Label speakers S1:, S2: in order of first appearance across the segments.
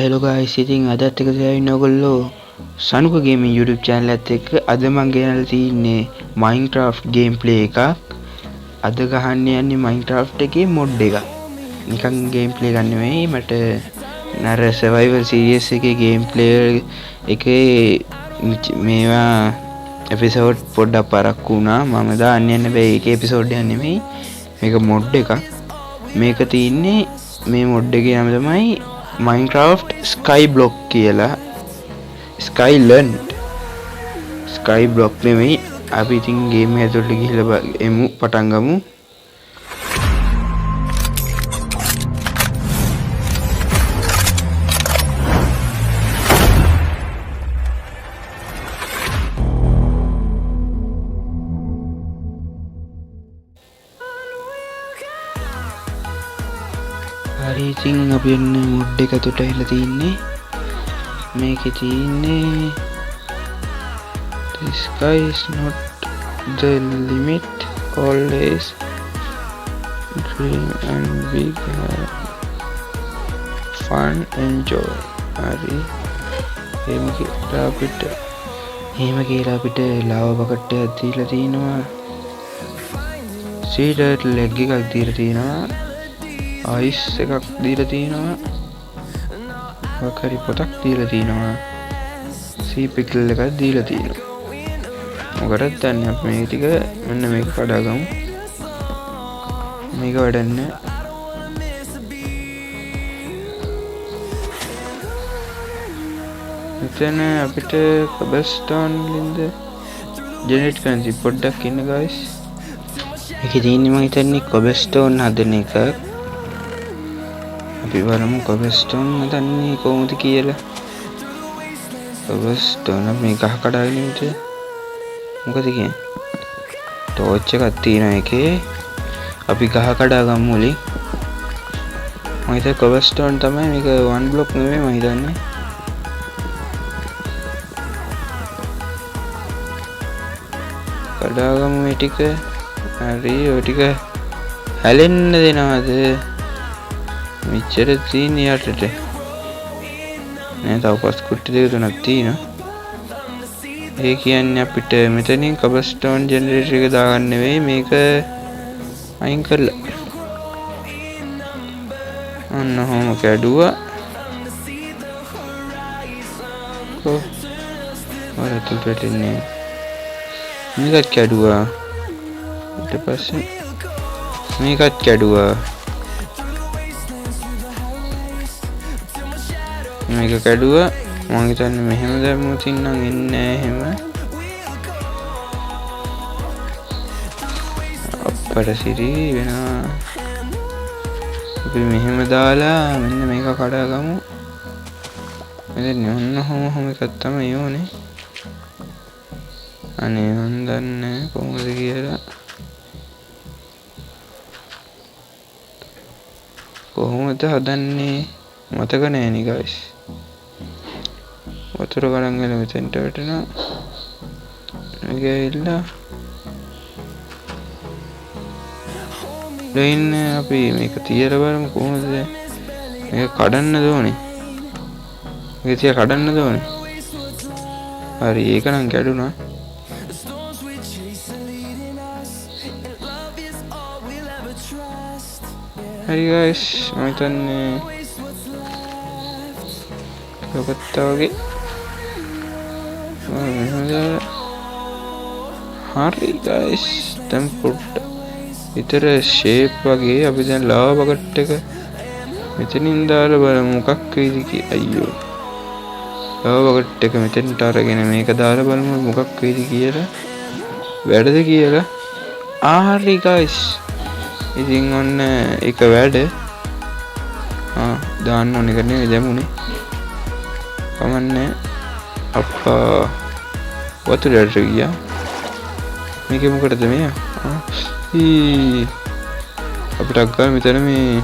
S1: hello guys, ඉතින් අදත් එක දෙයක් ඔයගොල්ලෝ සනුක ගේමින් YouTube channel එකත් එක්ක අද මම ගෙනල්ලා තින්නේ Minecraft gameplay එකක්. අද ගහන්න යන්නේ Minecraft එකේ mod එක. නිකන් gameplay එකක් නෙමෙයි, මට නර survival series එකේ gameplay එකේ මේවා episode පොඩ්ඩක් පරක්කු වුණා. මම දාන්න යන්නේ බෑ ඒක episode එකක් නෙමෙයි. මේක mod එකක්. මේක තින්නේ මේ mod එකේ නම තමයි Minecraft Skyblock කියලා. Skyblock නෙමෙයි. අපි ඉතින් ගේම් එක ඇතුළට ගිහිල්ලා එමු, පටන් ගමු. හරි, ඉතින් අපි එන්නේ mod එක ඇතුළට ඇවිල්ලා තින්නේ. මේකේ තින්නේ the sky is not the limit, always dream and big, fun, enjoy. හරි, එහෙම කියලා අපිට lava bucket එකක් දීලා තිනවා. seeded leg එකක් දීලා තිනවා. ice එකක් දීලා තිනවා. වකරි පොතක් දීලා තිනවා. sea pickle එකක් දීලා තිනවා. මොකටද දන්නේ අපි මේ ටික මෙන්න මේක කඩාගමු. මේක වැඩන්නේ. මෙතන අපිට cobblestone වලින්ද generate කරන්න පොඩ්ඩක් ඉන්න guys. මේකේ තියෙන්නේ මම හිතන්නේ cobblestone හදන එක. අපි බලමු cobblestone හදන්නේ කොහොමද කියලා. cobblestone මේ ගහ කඩාගෙන ඉන්නේ. මොකද කියන්නේ? ටෝච් එකක් තියෙනවා එකේ. අපි ගහ කඩා ගමු මුලින්. මම හිතුවේ cobblestone තමයි මේක, one block නෙමෙයි මම හිතන්නේ. කඩා ගමු මේ ටික. හරි, ඔය ටික හැලෙන්න දෙනවද? මෙච්චර තියෙන යටට නෑ, තව පස් කුට්ටි දෙක තුනක් තියෙනවා. ඒ කියන්නේ අපිට මෙතනින් cobblestone generator එක දාගන්න නෙවෙයි, මේක අයින් කරලා අන්න හොම කැඩුවා. වරතුල් වැටෙන්නේ. මේකත් කැඩුවා. ඊට පස්සේ මේකත් කැඩුවා. මේක කැඩුවා. මම හිතන්නේ මෙහෙම දැම්මොත් නම් එන්නේ එහෙම. අප්පට සිරි වෙනවා. අපි මෙහෙම දාලා මෙන්න මේක කඩාගමු. මෙතන ඔන්න ඔහොම එකක් තමයි ඕනේ. අනේ මන් දන්නේ කොහොමද කියලා. කොහොමද හදන්නේ මතක නෑ නේ guys. වතුර ගණන් වල මෙතෙන්ට වැටෙනවා. මේක ඇවිල්ලා දැන් අපි මේක තියලා බලමු කොහොමද. මේක කඩන්න ඕනේ. මේක තියා කඩන්න ඕනේ. හරි, ඒක නම් කැඩුනා. හරි guys, මම හිතන්නේ ලොකත්තා වගේ. හරි guys, දැන් පොඩ්ඩක් විතර shape වගේ අපි දැන් lava bucket එක මෙතනින් දාලා බලමු මොකක් වෙයිද කියලා. අයියෝ, lava bucket එක මෙතෙන්ට අරගෙන මේක දාලා බලමු මොකක් වෙයිද කියලා. වැඩද කියලා. හරි guys, ඉතින් ඔන්න එක වැඩ. දාන්න ඕන එක නෙවෙයි දැමුනේ. කමන්නේ. අප්පා වතුරට ගියා. මේක මොකටද මේ? අපිට අක්කල් මෙතන මේ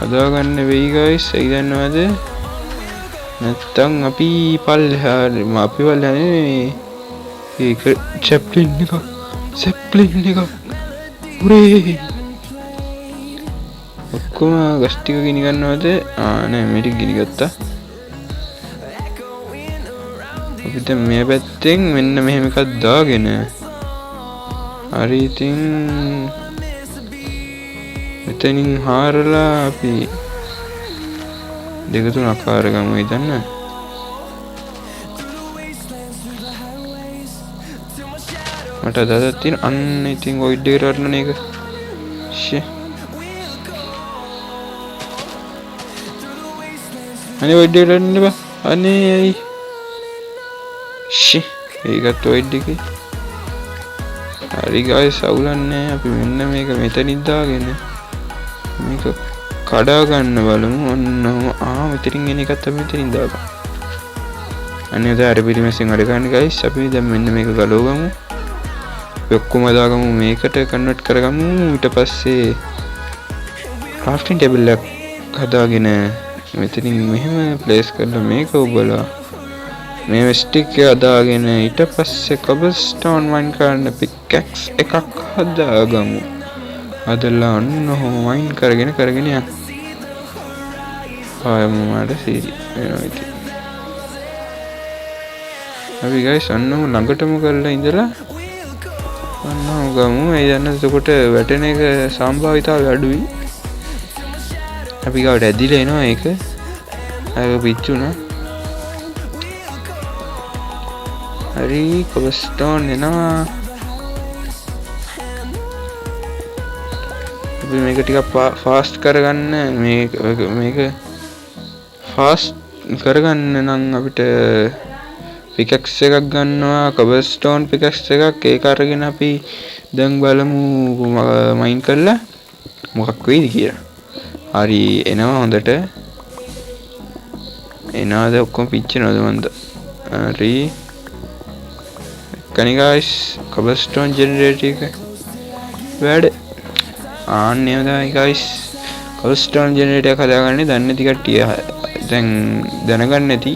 S1: හදාගන්න වෙයි guys. ඒ දන්නවද? නැත්තම් අපි පල්ලෙහා නෙමෙයි. ඒක චැප්ලින් එක. උරේ ඔක්කොම ගස් ටික ගිනි ගන්නවද? නෑ මේක ගිනි ගත්තා. අපිට මේ පැත්තෙන් මෙන්න මෙහෙම එකක් දාගෙන හරි ඉතින් මෙතනින් හාරලා අපි දෙක තුනක් හාරගමු හිතන්න. මට අදහසක් තියෙන අන්න ඉතින් වොයිඩ් එකට වටන එක. ෂේ. අනේ වොයිඩ් එකට වටන්න බා. අනේ ඇයි? ෂේ. ඒකත් වොයිඩ් එකේ. හරි guys අවුලන්නේ අපි මෙන්න මේක මෙතනින් දාගෙන මේක කඩා ගන්න බලමු. ඔන්න මෙතනින් එන එකත් අපි මෙතනින් දාගමු. අනේ දැන් අර පිටිමැස්සෙන් අර ගන්න guys අපි දැන් මෙන්න මේක ගලවගමු. ඔක්කොම දාගමු මේකට කන්වර්ට් කරගමු. ඊට පස්සේ crafting table එක හදාගෙන මෙතනින් මෙහෙම ප්ලේස් කරලා මේක ඔබලා මේ ස්ටික් එක හදාගෙන ඊට පස්සේ cobblestone mine කරන්න pickaxe එකක් හදාගමු. හදලා ඔන්න ඔහොම mine කරගෙන යන්න. ආයෙම මාට සීරි වෙනවා ඉතින්. අපි guys ඔන්න ළඟටම කරලා ඉඳලා ඔන්න ගමු. ඒ යන එතකොට වැටෙන එක සම්භාවිතාවය අඩුයි. අපි ගාවට ඇදිලා එනවා ඒක. අර පිච්චුණා. හරි cobblestone එනවා. අපි මේක ටිකක් ෆාස්ට් කරගන්න. මේක ෆාස්ට් කරගන්න නම් අපිට pickaxe එකක් ගන්නවා. cobblestone pickaxe එකක්. ඒක අරගෙන අපි දැන් බලමු මයින් කරලා මොකක් වෙයිද කියලා. හරි එනවා හොඳට. එනවාද ඔක්කොම පිච්චෙනවද මන්ද? හරි. කනි guys cobblestone generator එක වැඩ. ආන්නේ තමයි guys cobblestone generator එක හදාගන්නේ. දන්නේ නැති කට්ටිය දැන් දැනගන්න නැති.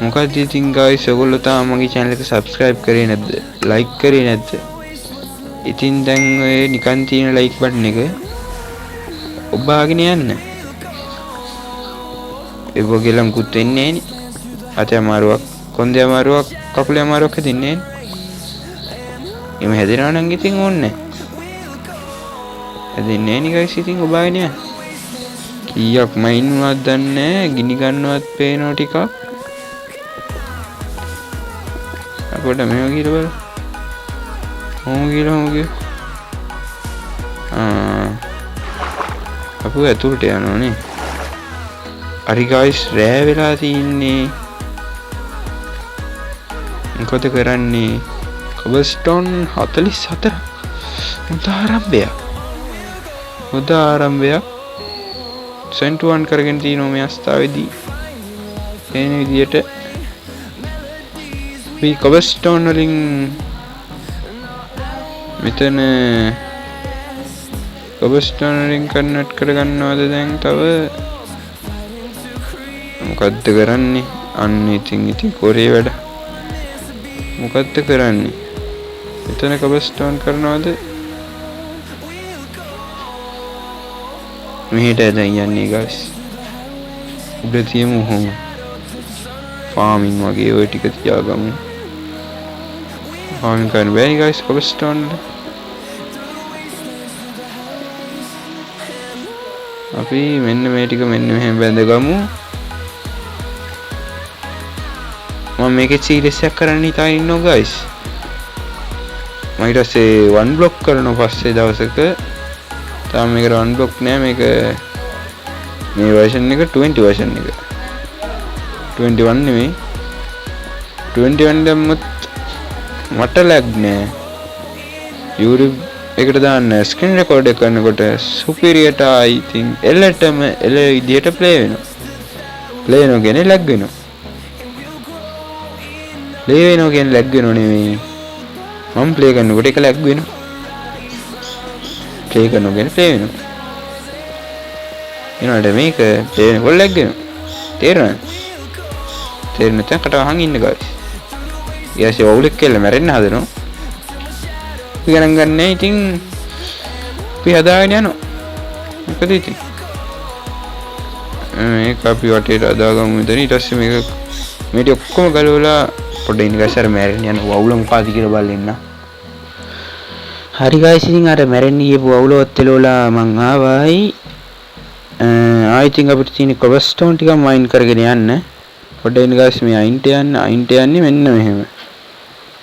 S1: මොකද ඉතින් guys ඔයගොල්ලෝ තාම මගේ channel එක subscribe කරේ නැද්ද? like කරේ නැද්ද? ඉතින් දැන් ඔය නිකන් තියෙන like button එක ඔබාගෙන යන්න. ඒක ගලම් කුත් වෙන්නේ නෑනේ. අතේ අමාරුවක්, කොන්දේ අමාරුවක්, කකුලේ අමාරුවක් හැදෙන්නේ නෑනේ. එමෙ හැදෙනවා නම් ඉතින් ඕනේ නෑ. හැදෙන්නේ නෑනේ guys ඉතින් ඔබාගෙන යන්න. කීයක් මයින්වත් දන්නේ නෑ, ගිනි ගන්නවත් පේනවා ටිකක්. අපිට මේව කියලා බලන්න. හොම අපු ඇතුළට යනවා නේ. හරි guys රෑ වෙලා තින්නේ. මොකද කරන්නේ? cobblestone 44 හොඳ ආරම්භයක් සෙන්ටුවන් කරගෙන තිනවා මේ අවස්ථාවේදී. එන විදියට මේ cobblestone වලින් මෙතන cobblestone වලින් කන්වර්ට් කරගන්නවද දැන් තව? මොකද්ද කරන්නේ? අන්න ඉතින් කොරේ වැඩ. මොකද්ද කරන්නේ? මෙතන cobblestone කරනවද? මෙහෙට දැන් යන්නේ guys. උඩ තියමු හොම. farming වගේ ඔය ටික තියාගමු. farming කරන්න බෑනේ guys cobblestone වල. අපි මෙන්න මේ ටික මෙන්න මෙහෙම බැඳගමු. මම මේකේ සීරියස් එකක් කරන්න හිතාගෙන ඉන්නවා guys. මම ඊට පස්සේ 1 block කරනවා පස්සේ දවසක. තාම මේක 1 block නෑ. මේක මේ version එක 20 version එක. 21 නෙමෙයි. 21 දැම්මත් මට lag නෑ. YouTube එකට දාන්න screen record එක කරනකොට superior ට I think එලටම එල විදියට play වෙනවා. play වෙනවා කියන්නේ lag වෙනවා. play වෙනවා කියන්නේ lag වෙනව නෙමෙයි. මම play කරනකොට ඒක lag වෙනවා. play කරනවා කියන්නේ play වෙනවා. ඊළඟට මේක play වෙනකොට lag වෙනවා. තේරෙනවද? තේරෙන්නේ නැත්නම් කට වහන් ඉන්න guys. ඊයසේ ඔවුලෙක් කියලා මැරෙන්න හදනවා. ගණන් ගන්නෑ. ඉතින් අපි හදාගෙන යනවා. මොකද ඉතින් මේක අපි වටේට හදාගමු මෙතන. ඊට පස්සේ මේක ඔක්කොම ගලවලා පොඩ්ඩක් ඉන්න ගාස් අර මැරෙන්න යන වවුල මොකද කියලා බලන්න. හරි ගායිස් ඉතින් අර මැරෙන්න ගියපු වවුලවත් එලවලා මං ආවයි. I think අපිට තියෙන කොබස්ටෝන් ටික මයින් කරගෙන යන්න. පොඩ්ඩක් ඉන්න ගාස් මේ අයින්ට යන්නේ මෙන්න මෙහෙම.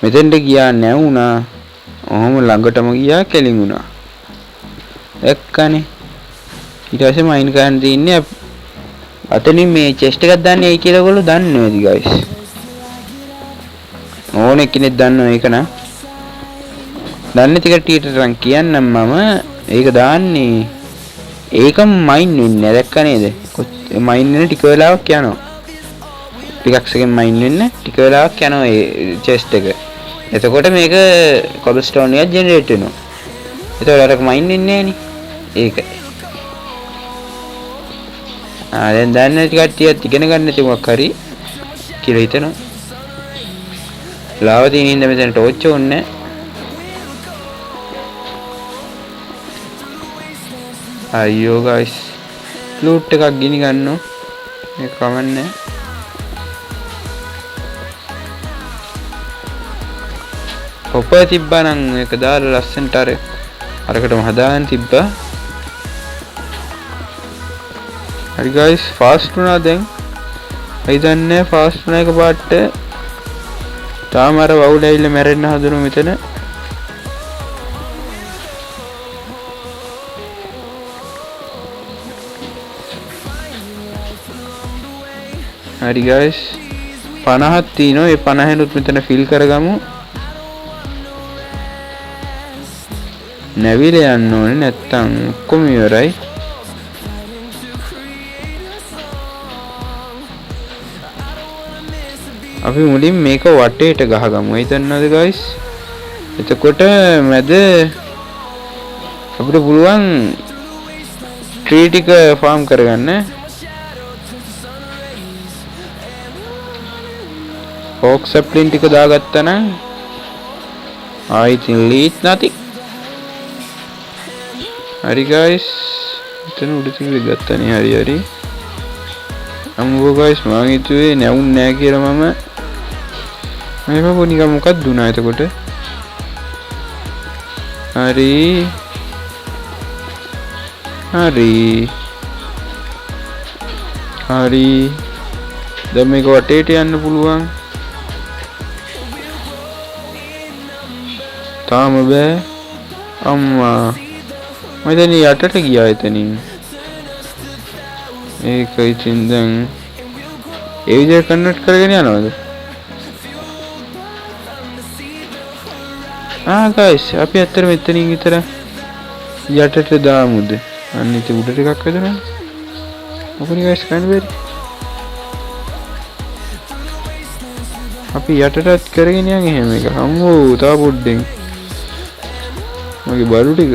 S1: මෙතෙන්ට ගියා නැවුණා. ඔහොම ළඟටම ගියා කෙලින් වුණා. එක්කනේ. ඊට පස්සේ මයින් කරන්න තියන්නේ අතනින් මේ චෙස්ට් එකක් දාන්නේ ඇයි කියලා ඔයගොල්ලෝ දන්නවද ගයිස්? ඕනේ කෙනෙක් දන්නව ඒක නා. දන්නේ ටිකට ටිකටන් කියන්නම් මම. ඒක දාන්නේ ඒකම මයින් වෙන්නේ දැක්ක නේද? මයින් වෙන ටික වෙලාවක් යනවා. ටිකක් සෙකන්ඩ් මයින් වෙන්න ටික වෙලාවක් යනවා ඒ චෙස්ට් එක. එතකොට මේක කොබස්ටෝන් එක ජෙනරේට් වෙනවා. එතකොට අරක මයින් වෙන්නේ නෑනේ. ඒක. දැන් දන්නේ කට්ටියත් ඉගෙන ගන්න නැති මොකක් හරි කියලා හිතනවා. ලාව තියෙන ඉන්න මෙතන ටෝච් ඕනේ. අයියෝ ගයිස්. ලූට් එකක් ගිනි ගන්නවා. මේක කමන්නේ. කොපය තිබ්බා නම් මේක දාලා ලස්සනට අරකටම හදාගෙන තිබ්බා. හරි ගයිස් ෆාස්ට් වුණා දැන්. හිතන්නේ ෆාස්ට් වුණ එක පාට තාම අර වවුල් ඇවිල්ලා මැරෙන්න හදනවා මෙතන. හරි ගයිස් 50ක් තියෙනවා. ඒ 50නුත් මෙතන ෆිල් කරගමු. නැවිලා යන්න ඕනේ නැත්තම් ඔක්කොම ඉවරයි. අපි මුලින් මේක වටේට ගහගමු. හිතන්නද ගයිස්? එතකොට මැද අපිට පුළුවන් ට්‍රී ටික ෆාම් කරගන්න. ඕක් සප්ලින් ටික දාගත්තා නම් I think lead nothing. හරි ගයිස් එතන උඩ තියෙන ගත්තනේ. හරි අම්මෝ ගයිස් මම හිතුවේ නැවුන් නෑ කියලා. මම නිකන් මොකක්ද දුනා එතකොට. හරි දැන් මේක වටේට යන්න පුළුවන්. තාම බෑ අම්මා. මම දැන් යටට ගියා එතනින්. ඒක ඉතින් දැන් ඒ විදිහට කන්වර්ට් කරගෙන යනවද? ගයිස් අපි ඇත්තට මෙතනින් විතර යටට දාමුද? අන්න ඉතින් උඩට එකක් වැදුනා. මොකද ගයිස් කන්න බැරි. අපි යටටත් කරගෙන යන් එහෙම එක. අම්මෝ තා පොඩ්ඩෙන් මගේ බඩු ටික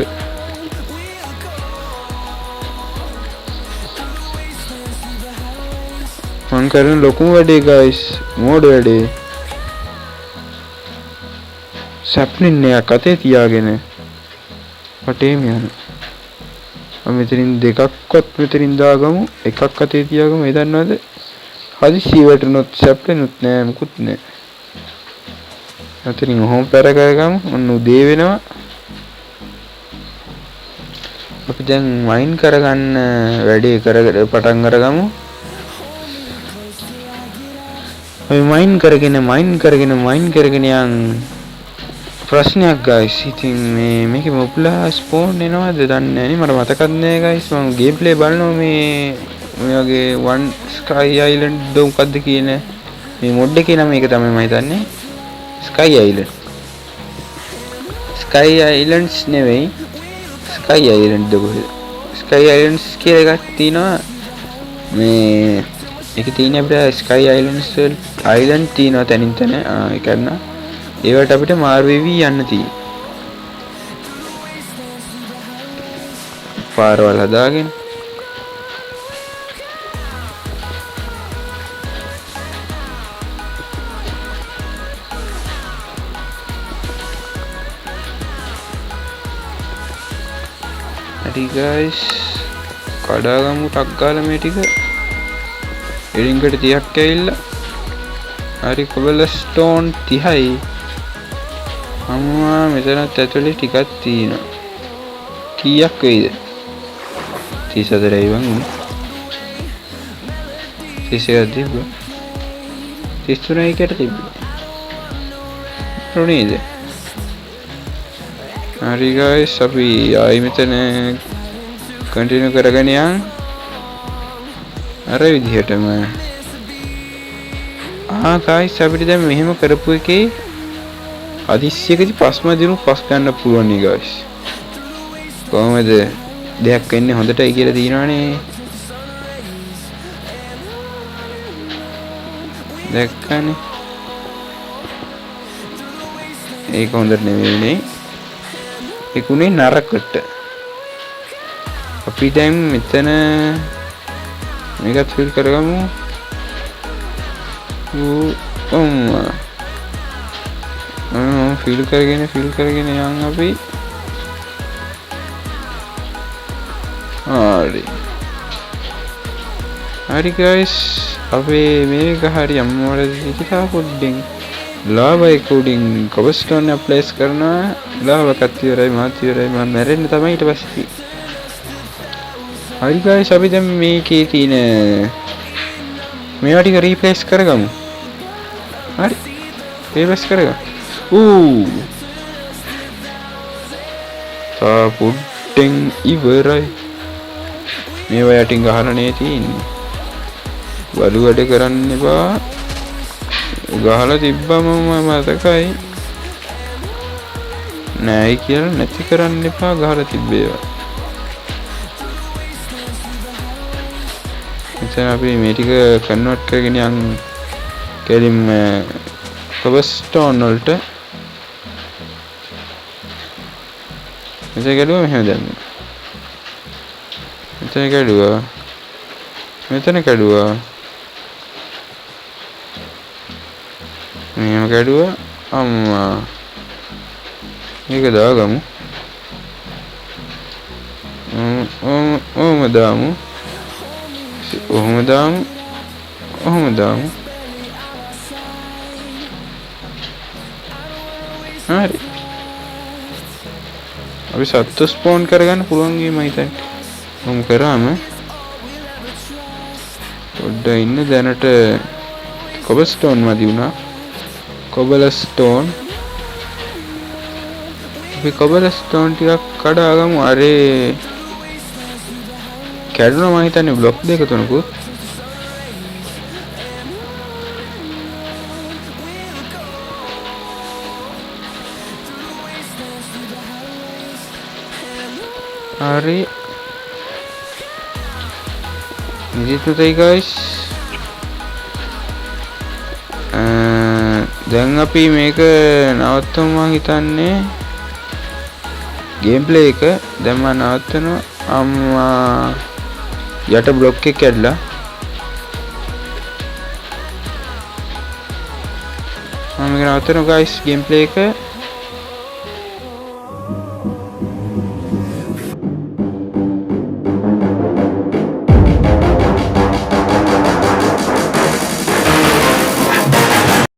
S1: මං කරන ලොකුම වැඩේ ගයිස්. මෝඩ වැඩේ. සැප්ලින් එකක් අතේ තියාගෙන වටේම යන. මෙතනින් දෙකක්වත් මෙතනින් දාගමු. එකක් අතේ තියාගමු. ඒ දන්නවද? හදිසිය වැටුනොත් සැප්ලිනුත් නෑ මුකුත් නෑ. මෙතනින් හෝම් පැර කරගමු. ඔන්න උදේ වෙනවා. අපි දැන් මයින් කරගන්න වැඩේ කරගෙන පටන් අරගමු. අපි මයින් කරගෙන යන් ප්‍රශ්නයක් ගයිස්. ඉතින් මේකේ මොබ්ලා ස්පෝන් වෙනවද දන්නේ නැහැ නේ. මට මතකත් නෑ ගයිස්. මම ගේම් ප්ලේ බලනවා මේ වගේ වන් ස්කයි අයිලන්ඩ් ද මොකද්ද කියන මේ මොඩ් එකේ නම. ඒක තමයි මම හිතන්නේ ස්කයි අයිලන්ඩ්. ස්කයි අයිලන්ඩ්ස් නෙවෙයි ස්කයි අයිලන්ඩ් ද කොහෙද? ස්කයි අයිලන්ඩ්ස් කියලා එකක් තියෙනවා. මේ ඒක තියෙන්නේ අපිට ස්කයි අයිලන්ඩ්ස් වල අයිලන්ඩ් තියෙනවා තනින් තන. ඒක නේද? ඒවට අපිට මාරු වෙවි යන්න තියෙන්නේ. පාරවල් හදාගෙන ගයිස් කඩාගමු ටක් ගාලා මේ ටික එරින්කට 30ක් ඇවිල්ලා හරි කොබල්ස්ටෝන් 30යි අම්මා මෙතනත් ඇතුලේ ටිකක් තියෙනවා කීයක් වෙයිද 34යි වං 31ක් තිබ්බා 33යි කට තිබ්බා රුණීද හරි ගයිස් අපි ආයි මෙතන කන්ටිනියු කරගෙන යන්න අර විදිහටම ගයිස් අපිට දැන් මෙහෙම කරපු එකේ අදිශ්‍යකදී පස්ම දිනු පස් ගන්න පුළුවන් නේ ගයිස් කොහමද දෙයක් වෙන්නේ හොඳටයි කියලා දිනවනේ දැක්කනේ ඒක හොඳට නෙවෙයිනේ ඒකුනේ නරකට අපි දැන් මෙතන මේකත් ෆිල් කරගමු ෆිල් කරගෙන යන් අපි හරි ගයිස් අපේ මේක හරි අම්මවල ඉතිතා පොඩ්ඩෙන් ලාභයි කෝඩින් කොබස්ටෝන් ප්ලේස් කරනවා ලාභකත් ඉවරයි මාත් ඉවරයි මම මැරෙන්න තමයි ඊට පස්සේ හරි ගයිස් අපි දැන් මේකේ තියෙන මේවා ටික රීප්ලේස් කරගමු හරි රීප්ලේස් කරගමු තා පොඩ්ඩෙන් ඉවරයි මේවා යටින් ගහලානේ තියෙන්නේ වලු වැඩ කරන්න එපා ගහලා තිබ්බම මතකයි නෑයි කියලා නැති කරන්න එපා ගහලා තිබ්බේවා එතන අපි මේ ටික කන්වර්ට් කරගෙන යන් කෙලින්ම කොබස්ටෝන් වලට මෙතන ගැලුවා මෙහෙම දැම්මා මෙතන කැඩුවා මෙහෙම කැඩුවා අම්මා මේක දාගමු ඔහොම දාමු හරි අපි සත්තු ස්පෝන් කරගන්න පුළුවන් ගේ මම හිතන්නේ මොම් කරාම පොඩ්ඩ ඉන්න දැනට කොබල්ස්ටෝන් මදි වුණා කොබල්ස්ටෝන් අපි කොබල්ස්ටෝන් ටිකක් කඩාගමු අරේ කැඩුණා මම හිතන්නේ බ්ලොක් දෙක තුනකුත් හරි ඉතින් guys දැන් අපි මේක නවත්තමු මම හිතන්නේ ගේම් ප්ලේ එක දැන් මම නවත්තනවා අම්මා යට බ්ලොක් එක කැඩලා මම මේක නවත්තනවා guys ගේම් ප්ලේ එක